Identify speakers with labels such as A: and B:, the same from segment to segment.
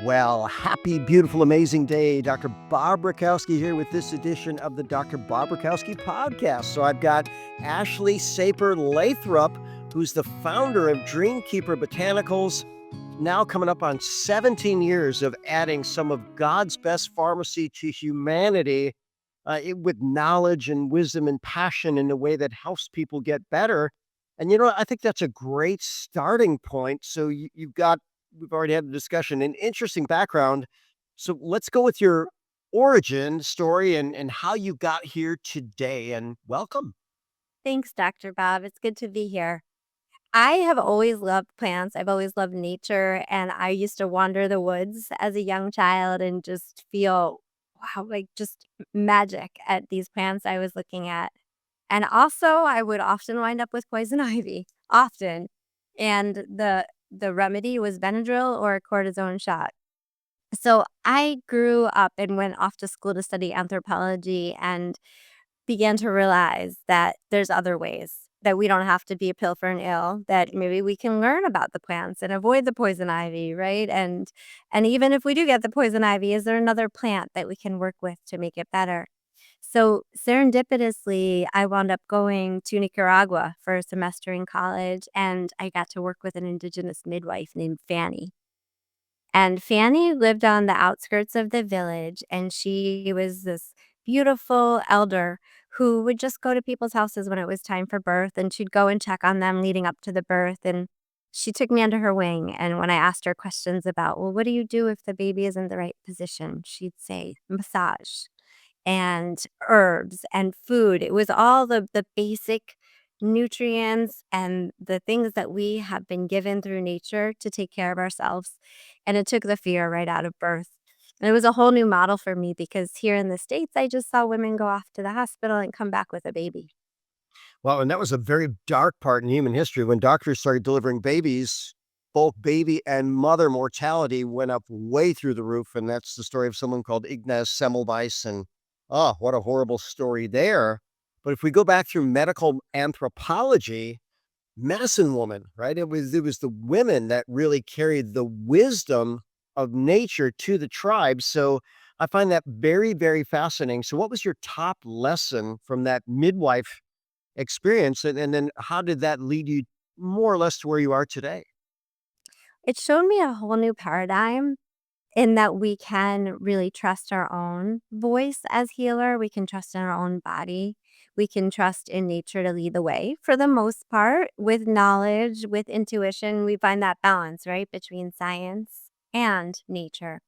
A: Well, happy, beautiful, amazing day. Dr. Bob Rakowski here with this edition of the Dr. Bob Rakowski podcast. So I've got Ashley Lathrop, who's the founder of Dreamkeeper Botanicals, now coming up on 17 years of adding some of God's best pharmacy to humanity with knowledge and wisdom and passion in a way that helps people get better. And, I think that's a great starting point. So we've already had the discussion, an interesting background. So let's go with your origin story and how you got here today. And welcome.
B: Thanks, Dr. Bob. It's good to be here. I have always loved plants. I've always loved nature. And I used to wander the woods as a young child and just feel, wow, like just magic at these plants I was looking at. And also, I would often wind up with poison ivy, often. And the remedy was Benadryl or a cortisone shot. So I grew up and went off to school to study anthropology and began to realize that there's other ways, that we don't have to be a pill for an ill, that maybe we can learn about the plants and avoid the poison ivy, right? And even if we do get the poison ivy, is there another plant that we can work with to make it better? So serendipitously, I wound up going to Nicaragua for a semester in college, and I got to work with an indigenous midwife named Fanny. And Fanny lived on the outskirts of the village, and she was this beautiful elder who would just go to people's houses when it was time for birth, and she'd go and check on them leading up to the birth. And she took me under her wing. And when I asked her questions about, well, what do you do if the baby is in the right position? She'd say, massage and herbs and food. It was all the basic nutrients and the things that we have been given through nature to take care of ourselves. And it took the fear right out of birth. And it was a whole new model for me because here in the States, I just saw women go off to the hospital and come back with a baby.
A: Well, and that was a very dark part in human history when doctors started delivering babies. Both baby and mother mortality went up way through the roof. And that's the story of someone called Ignaz Semmelweis. And oh, what a horrible story there. But if we go back through medical anthropology, medicine woman, right? It was the women that really carried the wisdom of nature to the tribe. So I find that very, very fascinating. So what was your top lesson from that midwife experience? And then how did that lead you more or less to where you are today?
B: It showed me a whole new paradigm in that we can really trust our own voice as healer. We can trust in our own body. We can trust in nature to lead the way for the most part with knowledge, with intuition. We find that balance, right, between science and nature.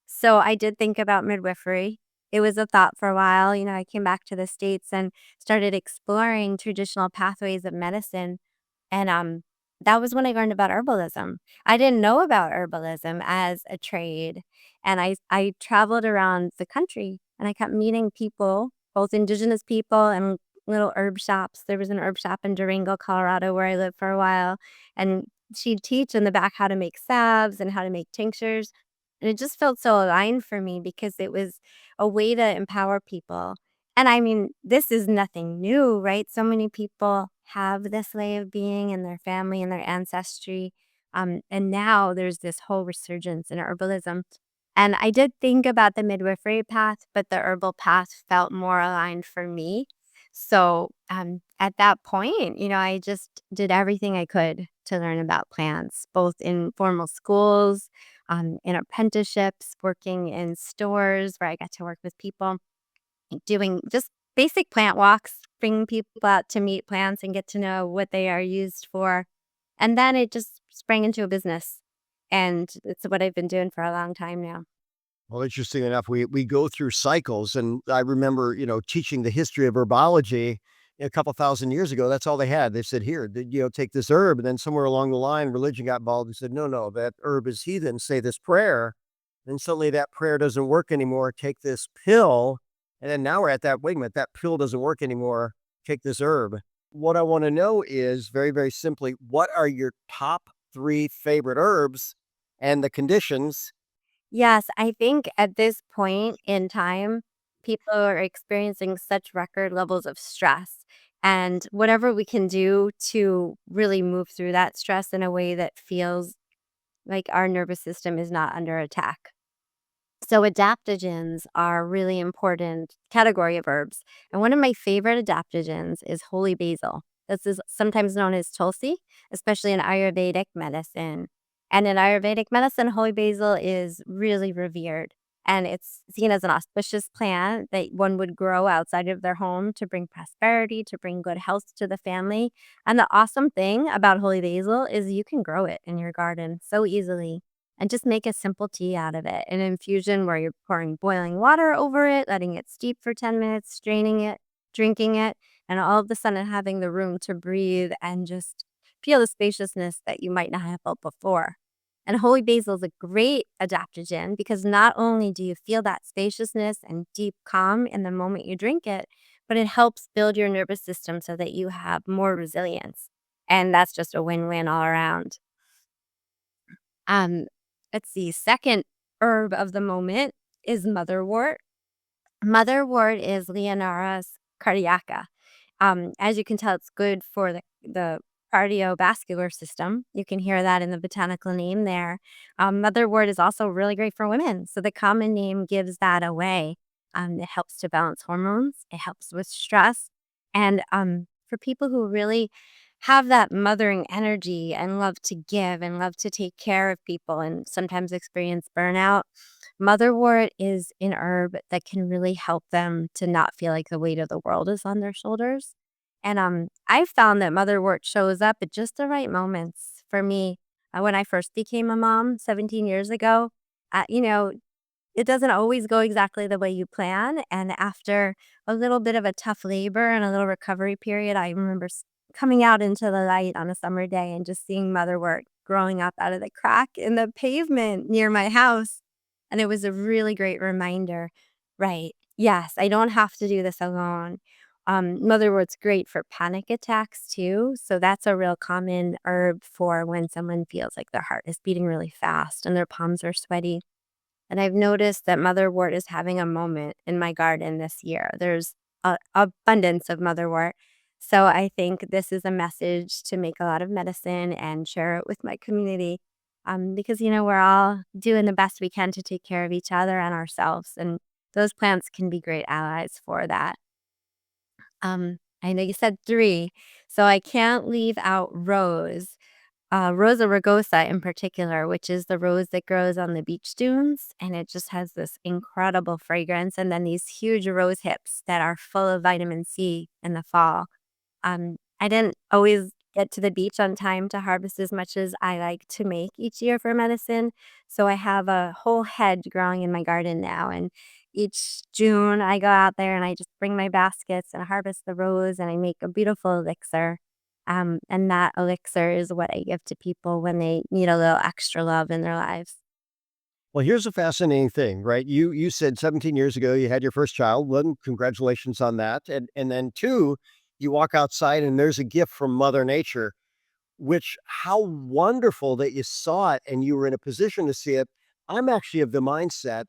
B: So I did think about midwifery. It was a thought for a while. I came back to the States and started exploring traditional pathways of medicine. And that was when I learned about herbalism. I didn't know about herbalism as a trade. And I traveled around the country and I kept meeting people, both indigenous people and little herb shops. There was an herb shop in Durango, Colorado, where I lived for a while. And she'd teach in the back how to make salves and how to make tinctures. And it just felt so aligned for me because it was a way to empower people. And I mean, this is nothing new, right? So many people have this way of being in their family and their ancestry. And now there's this whole resurgence in herbalism. And I did think about the midwifery path, but the herbal path felt more aligned for me. So at that point, I just did everything I could to learn about plants, both in formal schools, in apprenticeships, working in stores where I got to work with people, doing just basic plant walks, bringing people out to meet plants and get to know what they are used for. And then it just sprang into a business. And it's what I've been doing for a long time now.
A: Well, interesting enough, we go through cycles, and I remember, teaching the history of herbology a couple thousand years ago. That's all they had. They said, "Here, take this herb," and then somewhere along the line, religion got involved and said, "No, no, that herb is heathen. Say this prayer." And suddenly that prayer doesn't work anymore. Take this pill, and then now we're at that. Wait a minute, that pill doesn't work anymore. Take this herb. What I want to know is very, very simply, what are your top three favorite herbs and the conditions?
B: Yes, I think at this point in time, people are experiencing such record levels of stress. And whatever we can do to really move through that stress in a way that feels like our nervous system is not under attack. So adaptogens are a really important category of herbs. And one of my favorite adaptogens is holy basil. This is sometimes known as tulsi, especially in Ayurvedic medicine. And in Ayurvedic medicine, holy basil is really revered. And it's seen as an auspicious plant that one would grow outside of their home to bring prosperity, to bring good health to the family. And the awesome thing about holy basil is you can grow it in your garden so easily and just make a simple tea out of it. An infusion where you're pouring boiling water over it, letting it steep for 10 minutes, straining it, drinking it, and all of a sudden having the room to breathe and just feel the spaciousness that you might not have felt before. And holy basil is a great adaptogen because not only do you feel that spaciousness and deep calm in the moment you drink it, but it helps build your nervous system so that you have more resilience. And that's just a win win all around. Um, let's see, second herb of the moment is motherwort. Motherwort is Leonaris cardiaca. As you can tell, it's good for the cardiovascular system. You can hear that in the botanical name there. Motherwort is also really great for women. So the common name gives that away. It helps to balance hormones, it helps with stress. And for people who really have that mothering energy and love to give and love to take care of people and sometimes experience burnout, motherwort is an herb that can really help them to not feel like the weight of the world is on their shoulders. And I've found that motherwort shows up at just the right moments for me. When I first became a mom 17 years ago, you know, it doesn't always go exactly the way you plan, and after a little bit of a tough labor and a little recovery period, I remember coming out into the light on a summer day and just seeing motherwort growing up out of the crack in the pavement near my house, and it was a really great reminder, right, yes, I don't have to do this alone. Motherwort's great for panic attacks too, so that's a real common herb for when someone feels like their heart is beating really fast and their palms are sweaty. And I've noticed that motherwort is having a moment in my garden this year. There's a abundance of motherwort. So I think this is a message to make a lot of medicine and share it with my community. Because, we're all doing the best we can to take care of each other and ourselves. And those plants can be great allies for that. I know you said three, so I can't leave out rose. Rosa rugosa in particular, which is the rose that grows on the beach dunes, and it just has this incredible fragrance, and then these huge rose hips that are full of vitamin C in the fall. I didn't always get to the beach on time to harvest as much as I like to make each year for medicine, so I have a whole hedge growing in my garden now, and each June, I go out there and I just bring my baskets and harvest the rose, and I make a beautiful elixir. And that elixir is what I give to people when they need a little extra love in their lives.
A: Well, here's a fascinating thing, right? You said 17 years ago you had your first child. One, congratulations on that. And then two, you walk outside and there's a gift from Mother Nature, which how wonderful that you saw it and you were in a position to see it. I'm actually of the mindset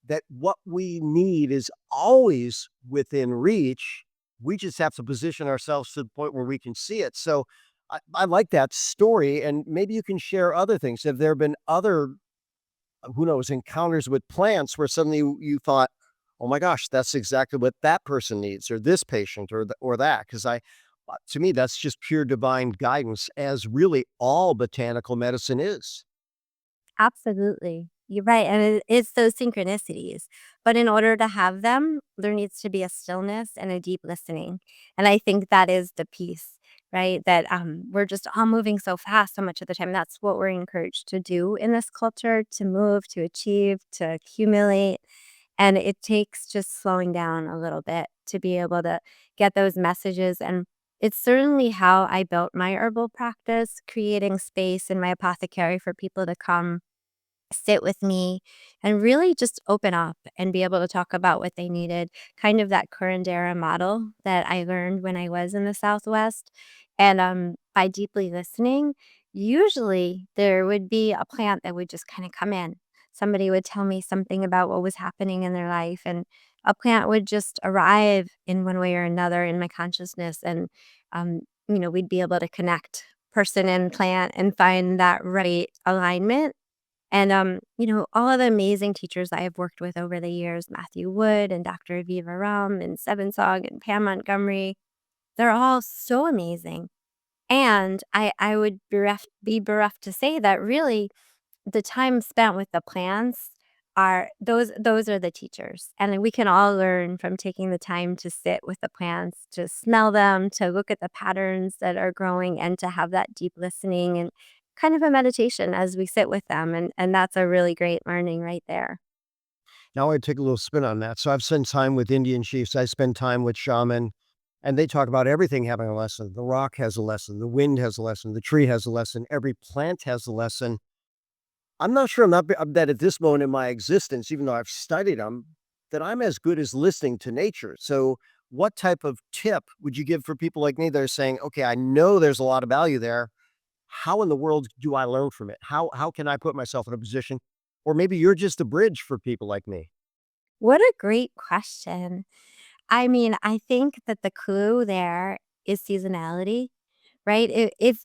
A: that what we need is always within reach. We just have to position ourselves to the point where we can see it. So I like that story. And maybe you can share other things. Have there been other, who knows, encounters with plants where suddenly you thought, oh my gosh, that's exactly what that person needs, or this patient, or that? Because to me, that's just pure divine guidance, as really all botanical medicine is.
B: Absolutely. You're right. And it's those synchronicities. But in order to have them, there needs to be a stillness and a deep listening. And I think that is the piece, right? That we're just all moving so fast so much of the time. That's what we're encouraged to do in this culture, to move, to achieve, to accumulate. And it takes just slowing down a little bit to be able to get those messages. And it's certainly how I built my herbal practice, creating space in my apothecary for people to come sit with me and really just open up and be able to talk about what they needed. Kind of that curandera model that I learned when I was in the Southwest. And by deeply listening, usually there would be a plant that would just kind of come in. Somebody would tell me something about what was happening in their life, and a plant would just arrive in one way or another in my consciousness. And, we'd be able to connect person and plant and find that right alignment And, all of the amazing teachers I have worked with over the years, Matthew Wood and Dr. Aviva Ram and Seven Song and Pam Montgomery, they're all so amazing. And I would be bereft to say that really the time spent with the plants are those are the teachers, and we can all learn from taking the time to sit with the plants, to smell them, to look at the patterns that are growing, and to have that deep listening and kind of a meditation as we sit with them, and that's a really great learning right there.
A: Now I take a little spin on that. So I've spent time with Indian chiefs. I spend time with shaman, and they talk about everything having a lesson. The rock has a lesson. The wind has a lesson. The tree has a lesson. Every plant has a lesson. I'm not sure that at this moment in my existence, even though I've studied them, that I'm as good as listening to nature. So, what type of tip would you give for people like me that are saying, "Okay, I know there's a lot of value there. How in the world do I learn from it? How can I put myself in a position?" Or maybe you're just a bridge for people like me.
B: What a great question. I mean, I think that the clue there is seasonality, right? If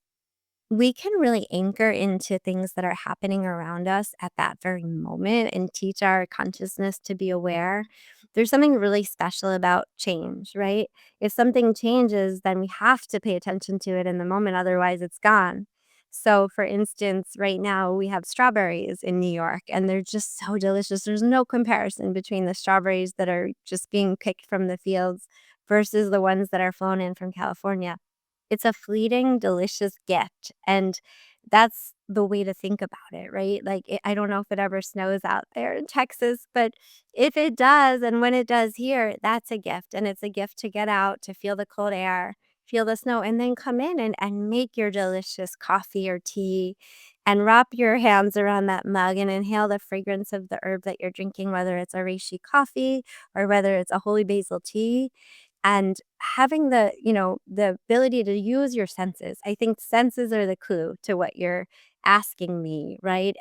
B: we can really anchor into things that are happening around us at that very moment and teach our consciousness to be aware. There's something really special about change, right? If something changes, then we have to pay attention to it in the moment, otherwise, it's gone. So, for instance, right now we have strawberries in New York and they're just so delicious. There's no comparison between the strawberries that are just being picked from the fields versus the ones that are flown in from California. It's a fleeting, delicious gift, and that's the way to think about it, right? Like, I don't know if it ever snows out there in Texas, but if it does, and when it does here, that's a gift, and it's a gift to get out, to feel the cold air, feel the snow, and then come in and make your delicious coffee or tea, and wrap your hands around that mug and inhale the fragrance of the herb that you're drinking, whether it's a reishi coffee or whether it's a holy basil tea, and having the ability to use your senses. I think senses are the clue to what you're asking me, right?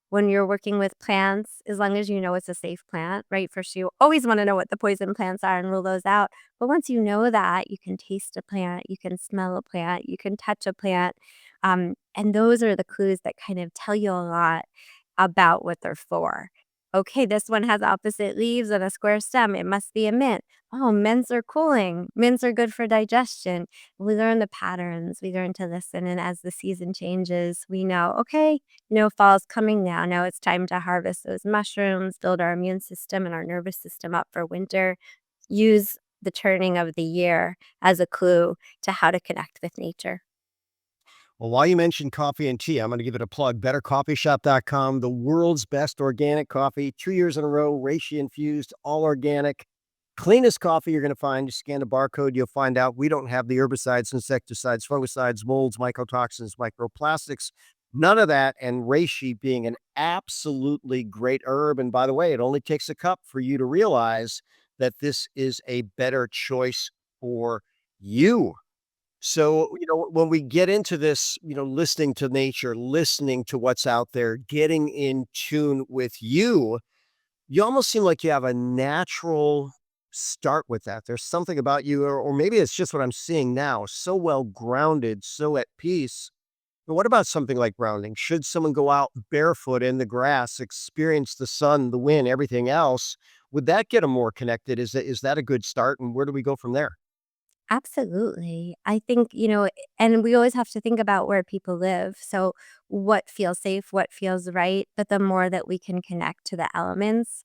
B: When you're working with plants, as long as you know it's a safe plant, right? First, you always want to know what the poison plants are and rule those out. But once you know that, you can taste a plant, you can smell a plant, you can touch a plant. And those are the clues that kind of tell you a lot about what they're for. Okay, this one has opposite leaves and a square stem. It must be a mint. Oh, mints are cooling. Mints are good for digestion. We learn the patterns. We learn to listen. And as the season changes, we know, okay, fall's coming now. Now it's time to harvest those mushrooms, build our immune system and our nervous system up for winter. Use the turning of the year as a clue to how to connect with nature.
A: Well, while you mentioned coffee and tea, I'm going to give it a plug. BetterCoffeeShop.com, the world's best organic coffee, 2 years in a row, reishi infused, all organic. Cleanest coffee you're going to find. You scan the barcode, you'll find out we don't have the herbicides, insecticides, fungicides, molds, mycotoxins, microplastics, none of that. And reishi being an absolutely great herb. And by the way, it only takes a cup for you to realize that this is a better choice for you. So, when we get into this, listening to nature, listening to what's out there, getting in tune with you almost seem like you have a natural start with that. There's something about you, or maybe it's just what I'm seeing now, so well grounded, so at peace. But what about something like grounding? Should someone go out barefoot in the grass, experience the sun, the wind, everything else? Would that get them more connected? Is that a good start? And where do we go from there?
B: Absolutely. I think, and we always have to think about where people live. So, what feels safe, what feels right. But the more that we can connect to the elements,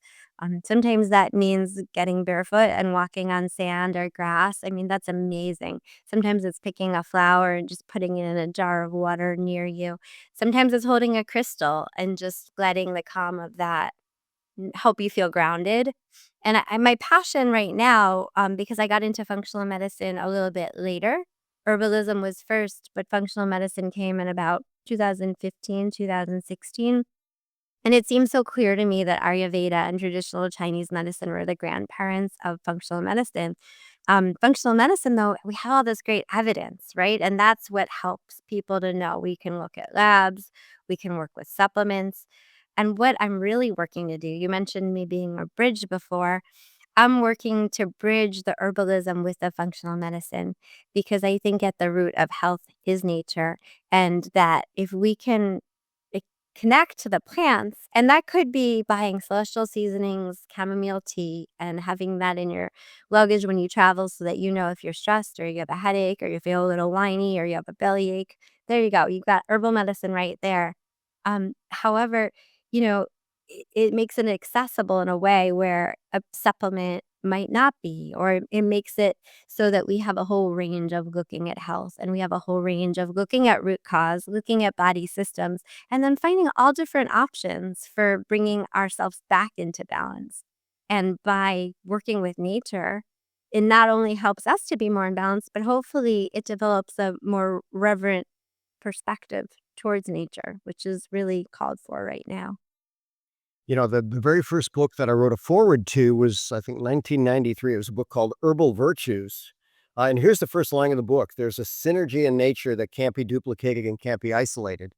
B: sometimes that means getting barefoot and walking on sand or grass. I mean, that's amazing. Sometimes it's picking a flower and just putting it in a jar of water near you. Sometimes it's holding a crystal and just letting the calm of that help you feel grounded. And my passion right now, because I got into functional medicine a little bit later, herbalism was first, but functional medicine came in about 2015, 2016. And it seems so clear to me that Ayurveda and traditional Chinese medicine were the grandparents of functional medicine. Functional medicine, though, we have all this great evidence, right? And that's what helps people to know. We can look at labs, we can work with supplements. And what I'm really working to do, you mentioned me being a bridge before. I'm working to bridge the herbalism with the functional medicine because I think at the root of health is nature. And that if we can connect to the plants. And that could be buying celestial seasonings, chamomile tea, and having that in your luggage when you travel so that you know if you're stressed or you have a headache or you feel a little whiny or you have a bellyache. There you go. You've got herbal medicine right there. However, you know, it makes it accessible in a way where a supplement might not be, or it makes it so that we have a whole range of looking at health and we have a whole range of looking at root cause, looking at body systems, and then finding all different options for bringing ourselves back into balance. And by working with nature, it not only helps us to be more in balance, but hopefully it develops a more reverent perspective towards nature, which is really called for right now.
A: The very first book that I wrote a forward to was, I think, 1993. It was a book called Herbal Virtues. And here's the first line of the book: there's a synergy in nature that can't be duplicated and can't be isolated.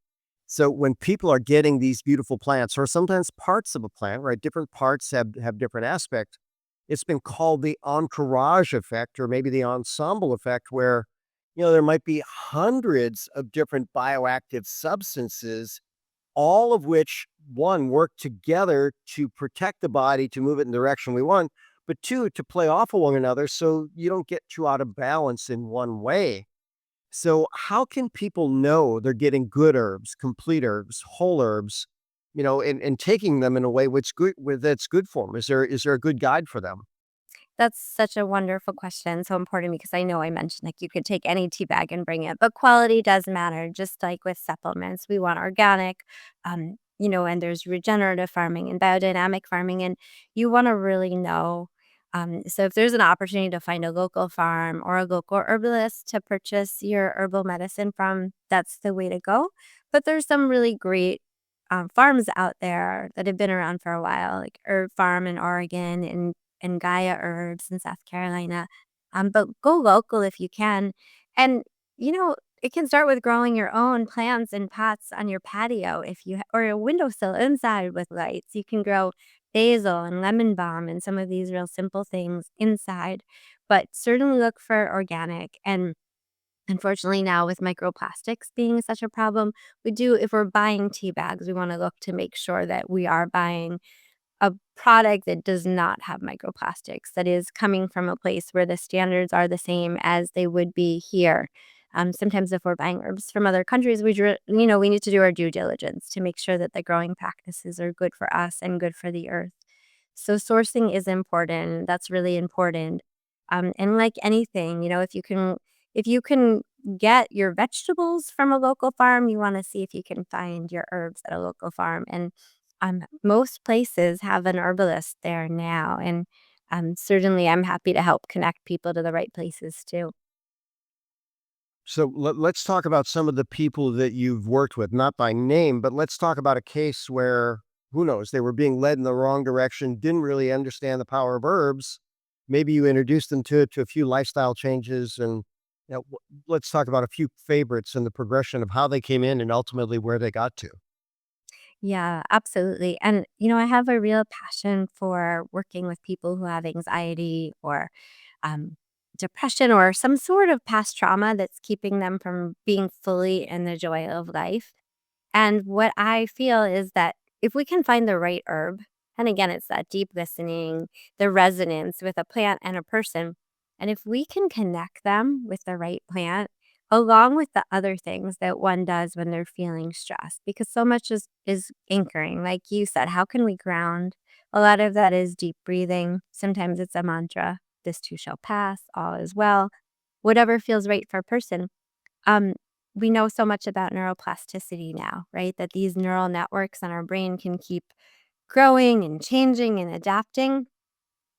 A: So when people are getting these beautiful plants, or sometimes parts of a plant, right? Different parts have different aspects. It's been called the entourage effect, or maybe the ensemble effect, where there might be hundreds of different bioactive substances, all of which, one, work together to protect the body, to move it in the direction we want, but two, to play off of one another so you don't get too out of balance in one way. So, how can people know they're getting good herbs, complete herbs, whole herbs, and taking them in a way that's good for them? Is there a good guide for them?
B: That's such a wonderful question, so important because I know I mentioned, like, you could take any tea bag and bring it, but quality does matter, just like with supplements. We want organic, and there's regenerative farming and biodynamic farming, and you wanna really know. So if there's an opportunity to find a local farm or a local herbalist to purchase your herbal medicine from, that's the way to go. But there's some really great, farms out there that have been around for a while, like Herb Farm in Oregon and Gaia Herbs in South Carolina. But go local if you can. And, it can start with growing your own plants in pots on your patio or a windowsill inside with lights. You can grow basil and lemon balm and some of these real simple things inside. But certainly look for organic. And unfortunately, now with microplastics being such a problem, if we're buying tea bags, we want to look to make sure that we are buying a product that does not have microplastics, that is coming from a place where the standards are the same as they would be here. Sometimes if we're buying herbs from other countries, we need to do our due diligence to make sure that the growing practices are good for us and good for the earth. So sourcing is important. That's really important. And like anything, if you can get your vegetables from a local farm, you want to see if you can find your herbs at a local farm. And most places have an herbalist there now, and certainly I'm happy to help connect people to the right places too.
A: So let's talk about some of the people that you've worked with, not by name, but let's talk about a case where, who knows, they were being led in the wrong direction, didn't really understand the power of herbs. Maybe you introduced them to a few lifestyle changes, and let's talk about a few favorites and the progression of how they came in and ultimately where they got to.
B: Yeah, absolutely. And I have a real passion for working with people who have anxiety or um, depression or some sort of past trauma that's keeping them from being fully in the joy of life. And what I feel is that if we can find the right herb, and again, it's that deep listening, the resonance with a plant and a person, and if we can connect them with the right plant, along with the other things that one does when they're feeling stressed, because so much is anchoring. Like you said, how can we ground? A lot of that is deep breathing. Sometimes it's a mantra. This too shall pass. All is well. Whatever feels right for a person. Um, we know so much about neuroplasticity now, right? That these neural networks in our brain can keep growing and changing and adapting.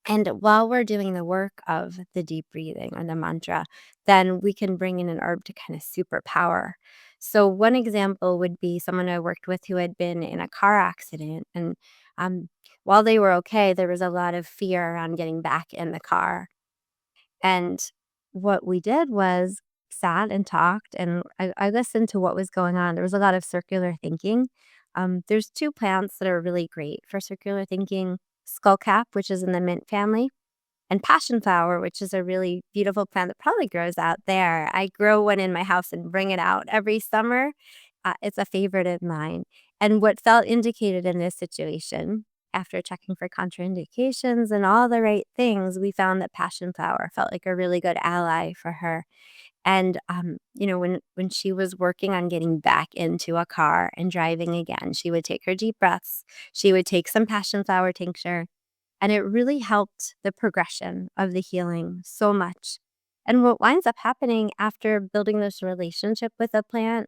B: And while we're doing the work of the deep breathing or the mantra, then we can bring in an herb to kind of superpower. So, one example would be someone I worked with who had been in a car accident. And um, while they were okay, there was a lot of fear around getting back in the car. And what we did was sat and talked, and I listened to what was going on. There was a lot of circular thinking. There's two plants that are really great for circular thinking: skullcap, which is in the mint family, and passion flower, which is a really beautiful plant that probably grows out there. I grow one in my house and bring it out every summer. It's a favorite of mine. And what felt indicated in this situation, after checking for contraindications and all the right things, we found that passion flower felt like a really good ally for her. And, when she was working on getting back into a car and driving again, she would take her deep breaths. She would take some passion flower tincture, and it really helped the progression of the healing so much. And what winds up happening after building this relationship with a plant,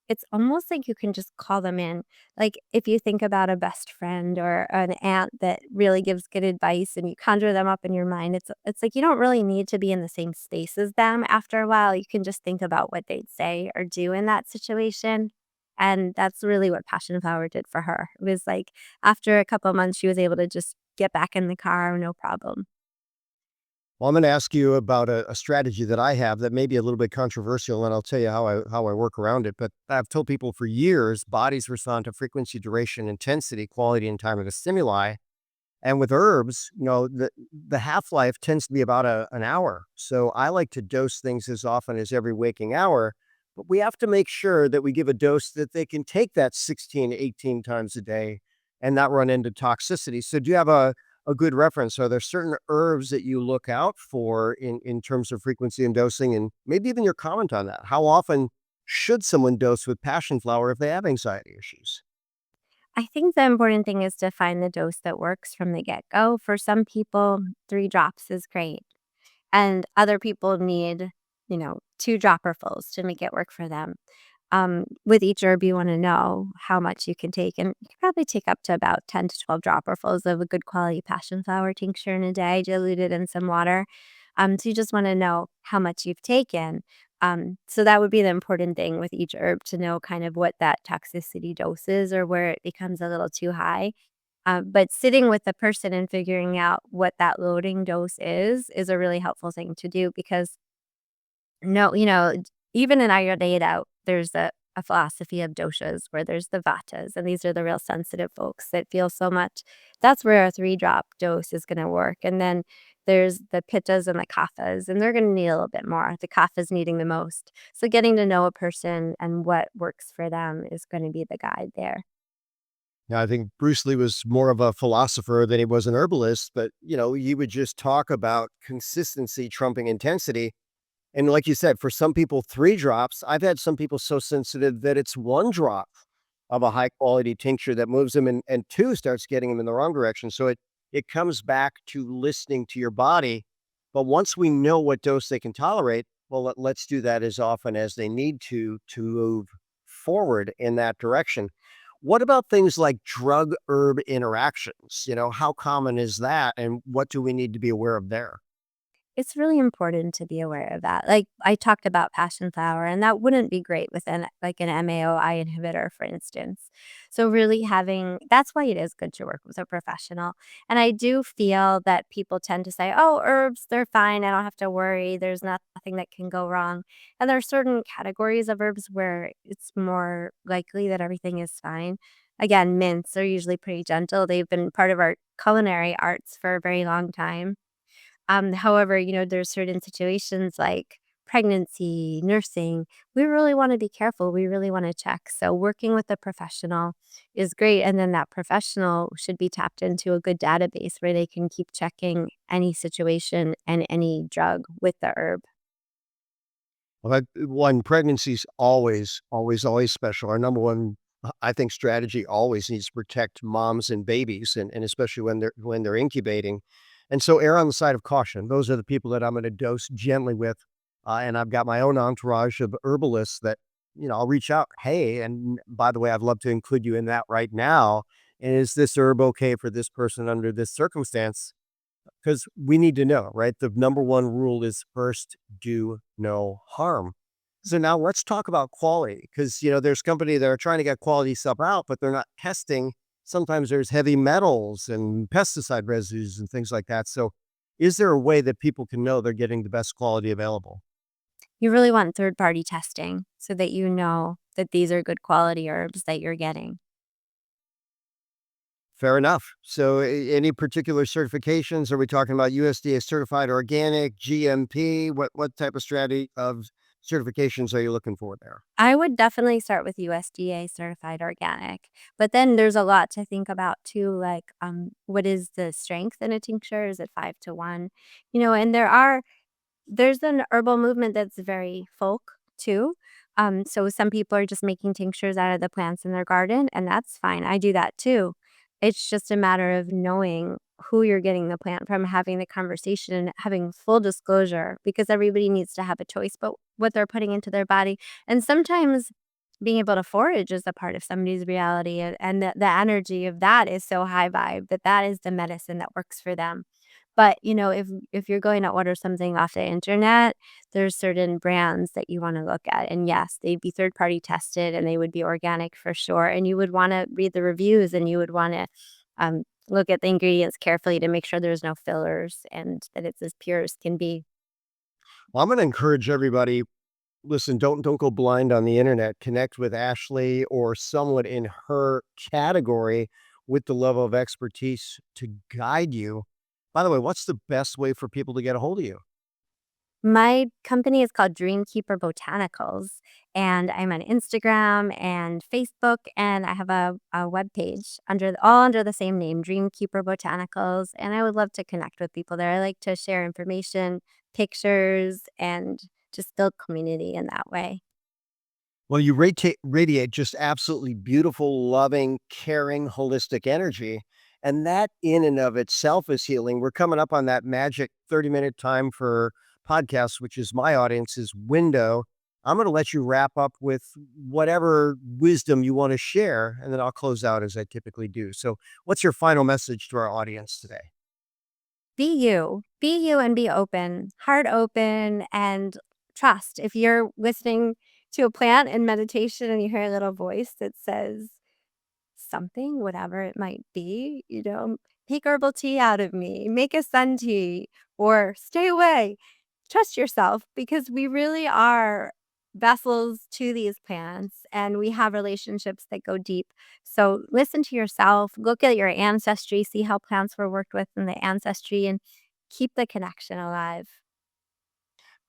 B: it's almost like you can just call them in. Like if you think about a best friend or an aunt that really gives good advice and you conjure them up in your mind, it's like you don't really need to be in the same space as them after a while. You can just think about what they'd say or do in that situation. And that's really what Passion Flower did for her. It was like after a couple months, she was able to just get back in the car, no problem.
A: Well, I'm going to ask you about a strategy that I have that may be a little bit controversial, and I'll tell you how I work around it. But I've told people for years, bodies respond to frequency, duration, intensity, quality, and time of the stimuli. And with herbs, the half life tends to be about an hour. So I like to dose things as often as every waking hour. But we have to make sure that we give a dose that they can take that 16, 18 times a day and not run into toxicity. So do you have a good reference? Are there certain herbs that you look out for in terms of frequency and dosing? And maybe even your comment on that. How often should someone dose with passion flower if they have anxiety issues?
B: I think the important thing is to find the dose that works from the get go. For some people, 3 drops is great. And other people need, 2 dropperfuls to make it work for them. With each herb, you want to know how much you can take, and you can probably take up to about 10 to 12 dropperfuls of a good quality passion flower tincture in a day, diluted in some water. So you just want to know how much you've taken. So that would be the important thing with each herb to know kind of what that toxicity dose is or where it becomes a little too high. But sitting with the person and figuring out what that loading dose is a really helpful thing to do because no, even in Ayurveda, there's a philosophy of doshas where there's the vatas, and these are the real sensitive folks that feel so much. That's where a 3 drop dose is going to work. And then there's the pittas and the kaphas, and they're going to need a little bit more. The kaphas needing the most. So getting to know a person and what works for them is going to be the guide there.
A: Yeah, I think Bruce Lee was more of a philosopher than he was an herbalist, but he would just talk about consistency trumping intensity. And like you said, for some people, 3 drops. I've had some people so sensitive that it's 1 drop of a high quality tincture that moves them, and two starts getting them in the wrong direction. So it comes back to listening to your body. But once we know what dose they can tolerate, well, let's do that as often as they need to move forward in that direction. What about things like drug herb interactions? How common is that, and what do we need to be aware of there?
B: It's really important to be aware of that. Like, I talked about passion flower, and that wouldn't be great with like, an MAOI inhibitor, for instance. So really having that's why it is good to work with a professional. And I do feel that people tend to say, "Oh, herbs, they're fine. I don't have to worry. There's nothing that can go wrong." And there are certain categories of herbs where it's more likely that everything is fine. Again, mints are usually pretty gentle. They've been part of our culinary arts for a very long time. However, there's certain situations like pregnancy, nursing, we really want to be careful. We really want to check. So working with a professional is great. And then that professional should be tapped into a good database where they can keep checking any situation and any drug with the herb.
A: Well, one, pregnancy's always, always, always special. Our number one, I think, strategy always needs to protect moms and babies, and especially when they're incubating. And so, err on the side of caution. Those are the people that I'm going to dose gently with, and I've got my own entourage of herbalists that I'll reach out. Hey, and by the way, I'd love to include you in that right now. And is this herb okay for this person under this circumstance? Because we need to know, right? The number one rule is first do no harm. So now let's talk about quality because, there's company that are trying to get quality stuff out, but they're not testing. Sometimes there's heavy metals and pesticide residues and things like that. So is there a way that people can know they're getting the best quality available?
B: You really want third party testing so that you know that these are good quality herbs that you're getting.
A: Fair enough. So any particular certifications? Are we talking about USDA certified organic, GMP? What type of certifications are you looking for there?
B: I would definitely start with USDA certified organic, but then there's a lot to think about too, like, what is the strength in a tincture? Is it 5 to 1? And there's an herbal movement that's very folk too. So some people are just making tinctures out of the plants in their garden, and that's fine. I do that too. It's just a matter of knowing who you're getting the plant from, having the conversation, and having full disclosure because everybody needs to have a choice but what they're putting into their body. And sometimes being able to forage is a part of somebody's reality, and the energy of that is so high vibe that that is the medicine that works for them. But, if you're going to order something off the internet, there's certain brands that you wanna look at, and yes, they'd be third party tested, and they would be organic for sure, and you would wanna read the reviews, and you would wanna, look at the ingredients carefully to make sure there's no fillers and that it's as pure as can be.
A: Well, I'm going to encourage everybody. Listen, don't go blind on the internet. Connect with Ashley or someone in her category with the level of expertise to guide you. By the way, what's the best way for people to get a hold of you?
B: My company is called Dreamkeeper Botanicals, and I'm on Instagram and Facebook, and I have a webpage all under the same name, Dreamkeeper Botanicals, and I would love to connect with people there. I like to share information, pictures, and just build community in that way.
A: Well, you radiate just absolutely beautiful, loving, caring, holistic energy. And that in and of itself is healing. We're coming up on that magic 30-minute time for podcasts, which is my audience's window. I'm going to let you wrap up with whatever wisdom you want to share, and then I'll close out as I typically do. So, what's your final message to our audience today?
B: Be you and be open, heart open, and trust. If you're listening to a plant in meditation and you hear a little voice that says, something, whatever it might be, take herbal tea out of me, make a sun tea, or stay away. Trust yourself because we really are vessels to these plants and we have relationships that go deep. So listen to yourself, look at your ancestry, see how plants were worked with in the ancestry, and keep the connection alive.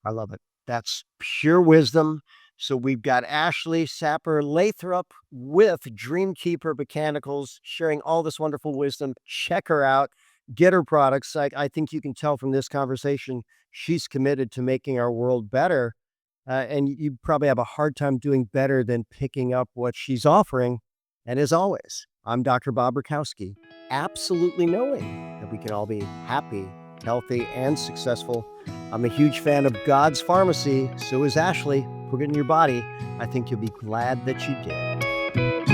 A: I love it. That's pure wisdom. So we've got Ashley Sapper Lathrop with Dreamkeeper Botanicals sharing all this wonderful wisdom. Check her out. Get her products. I think you can tell from this conversation, she's committed to making our world better. And you probably have a hard time doing better than picking up what she's offering. And as always, I'm Dr. Bob Rakowski, absolutely knowing that we can all be happy, healthy, and successful. I'm a huge fan of God's Pharmacy. So is Ashley. Put it in your body. I think you'll be glad that you did.